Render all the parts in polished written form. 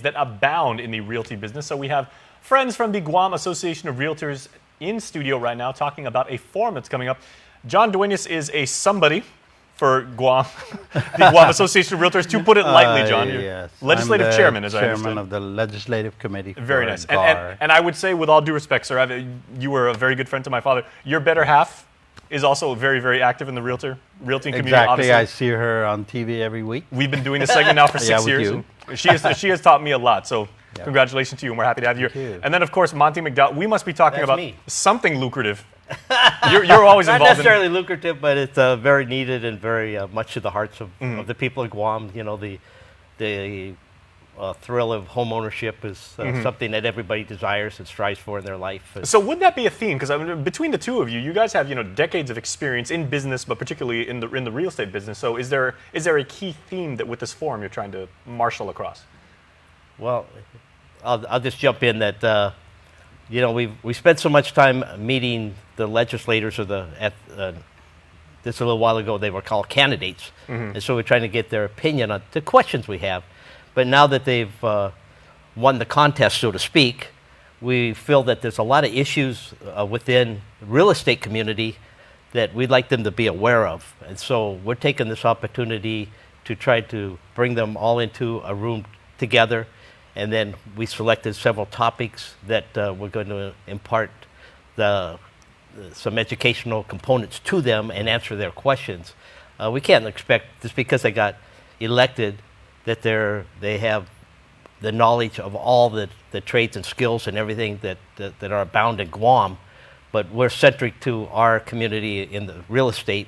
that abound in the realty business. So we have friends from the Guam Association of Realtors in studio right now talking about a forum that's coming up. John Duenas is a somebody for Guam, the Guam Association of Realtors, to put it lightly, John. Yes. Legislative chairman, as I understand. Chairman of the Legislative Committee. Very nice. And I would say, with all due respect, sir, you were a very good friend to my father. Your better half is also very, very active in the realty community. Exactly. Obviously. I see her on TV every week. We've been doing this segment now for 6 years. And she has taught me a lot. So congratulations to you, and we're happy to have you here. And then, of course, Monty McDowell. We must be talking about something lucrative. You're always involved. Not necessarily lucrative, but it's very needed and very much to the hearts of the people of Guam. You know, the thrill of home ownership is something that everybody desires and strives for in their life. So would that be a theme? Because between the two of you, you guys have decades of experience in business, but particularly in the real estate business. So is there a key theme that with this forum you're trying to marshal across? Well, I'll just jump in that we spent so much time meeting the legislators or this a little while ago they were called candidates, and so we're trying to get their opinion on the questions we have. But now that they've won the contest, so to speak, we feel that there's a lot of issues within the real estate community that we'd like them to be aware of. And so we're taking this opportunity to try to bring them all into a room together. And then we selected several topics that we're going to impart some educational components to them and answer their questions. We can't expect, just because they got elected, that they have the knowledge of all the trades and skills and everything that are abound in Guam, but we're centric to our community in the real estate,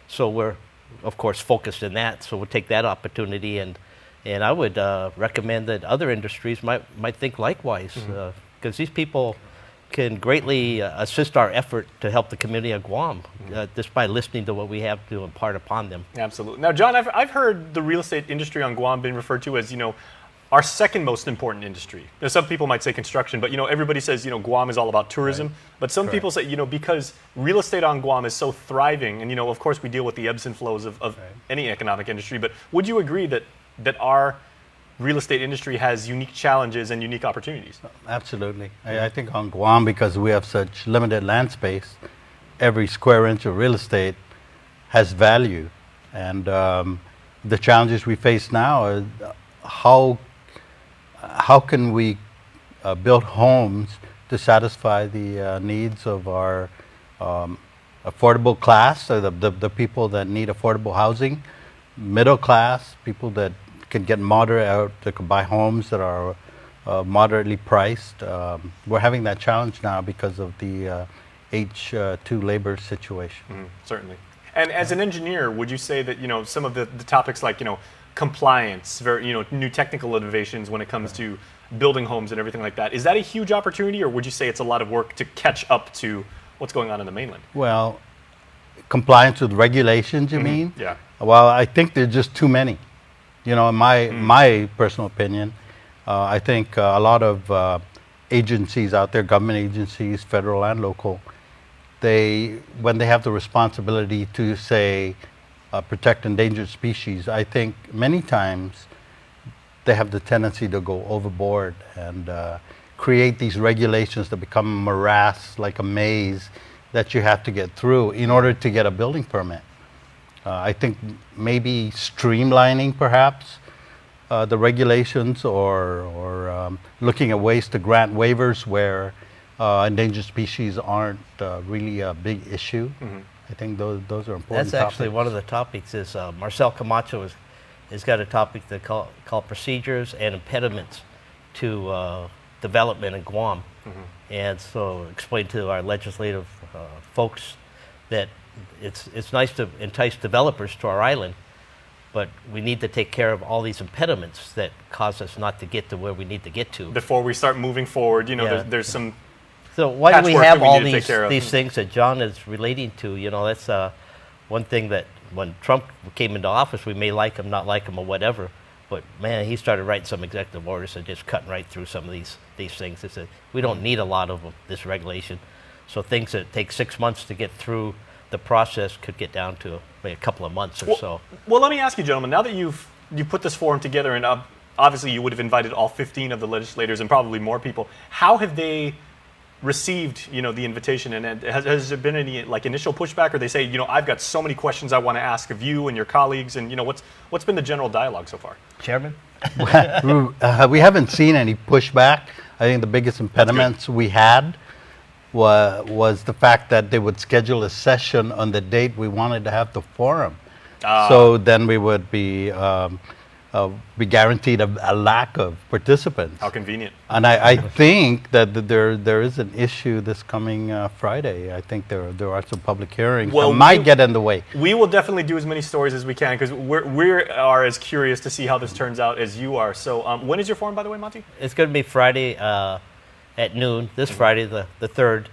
so we're of course focused in that. So we'll take that opportunity, and I would recommend that other industries might think likewise, because these people can greatly assist our effort to help the community of Guam just by listening to what we have to impart upon them. Absolutely. Now, John, I've heard the real estate industry on Guam being referred to as, our second most important industry. Now, some people might say construction, but, everybody says, Guam is all about tourism. Right. But some people say, because real estate on Guam is so thriving, and, of course we deal with the ebbs and flows of any economic industry, but would you agree that our real estate industry has unique challenges and unique opportunities? Absolutely. I think on Guam, because we have such limited land space, every square inch of real estate has value. And the challenges we face now are how can we build homes to satisfy the needs of our affordable class, so the people that need affordable housing, middle class, people that can get they can buy homes that are moderately priced. We're having that challenge now because of the H-2 labor situation. Certainly. And as an engineer, would you say that some of the topics like compliance, new technical innovations when it comes to building homes and everything like that, is that a huge opportunity, or would you say it's a lot of work to catch up to what's going on in the mainland? Well, compliance with regulations, you mean? Yeah. Well, I think there's just too many. In my personal opinion, I think a lot of agencies out there, government agencies, federal and local, when they have the responsibility to, say, protect endangered species, I think many times they have the tendency to go overboard and create these regulations that become a morass, like a maze, that you have to get through in order to get a building permit. I think maybe streamlining perhaps the regulations, or looking at ways to grant waivers where endangered species aren't really a big issue. I think those are important. That's actually one of the topics. Is Marcel Camacho has got a topic that called procedures and impediments to development in Guam, and so explain to our legislative folks that it's nice to entice developers to our island, but we need to take care of all these impediments that cause us not to get to where we need to get to. Before we start moving forward, there's some. So why do we have all these things that John is relating to? That's one thing that when Trump came into office, we may like him, not like him, or whatever, but man, he started writing some executive orders and just cutting right through some of these things. He said, we don't need a lot of this regulation. So things that take 6 months to get through the process could get down to maybe a couple of months or so. Well, let me ask you, gentlemen, now that you put this forum together, and obviously you would have invited all 15 of the legislators and probably more people. How have they received, the invitation, and has there been any like initial pushback, or they say, I've got so many questions I want to ask of you and your colleagues, and what's been the general dialogue so far? Chairman? We haven't seen any pushback. I think the biggest impediments we had was the fact that they would schedule a session on the date we wanted to have the forum. So then we would be guaranteed a lack of participants. How convenient. And I think that there is an issue this coming Friday. I think there are some public hearings that might get in the way. We will definitely do as many stories as we can, because we are as curious to see how this turns out as you are. So when is your forum, by the way, Monty? It's going to be Friday at noon, this Friday, the 3rd,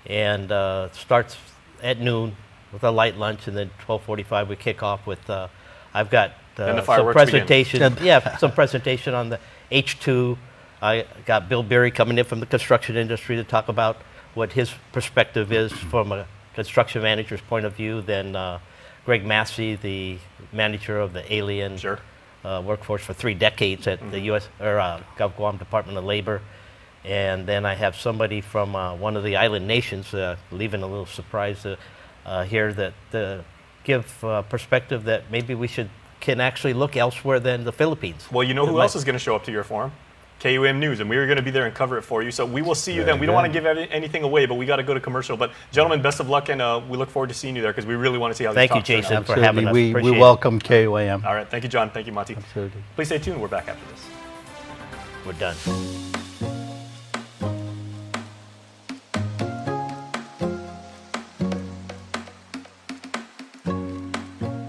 and starts at noon with a light lunch, and then 12:45 we kick off with, I've got the some presentation. Some presentation on the H2. I got Bill Berry coming in from the construction industry to talk about what his perspective is from a construction manager's point of view. Then Greg Massey, the manager of the alien workforce for 3 decades at the U.S. or Guam Department of Labor. And then I have somebody from one of the island nations, leaving a little surprise here, that give perspective that maybe we can actually look elsewhere than the Philippines. Well, who else is going to show up to your forum? KUM News, and we are going to be there and cover it for you. So we will see you then. We don't want to give anything away, but we got to go to commercial. But gentlemen, best of luck, and we look forward to seeing you there, because we really want to see how these talks turn out. Thank you, Jason, Absolutely. for having us. We Appreciate it. welcome KUAM. All right. Thank you, John. Thank you, Monty. Absolutely. Please stay tuned. We're back after this. We're done.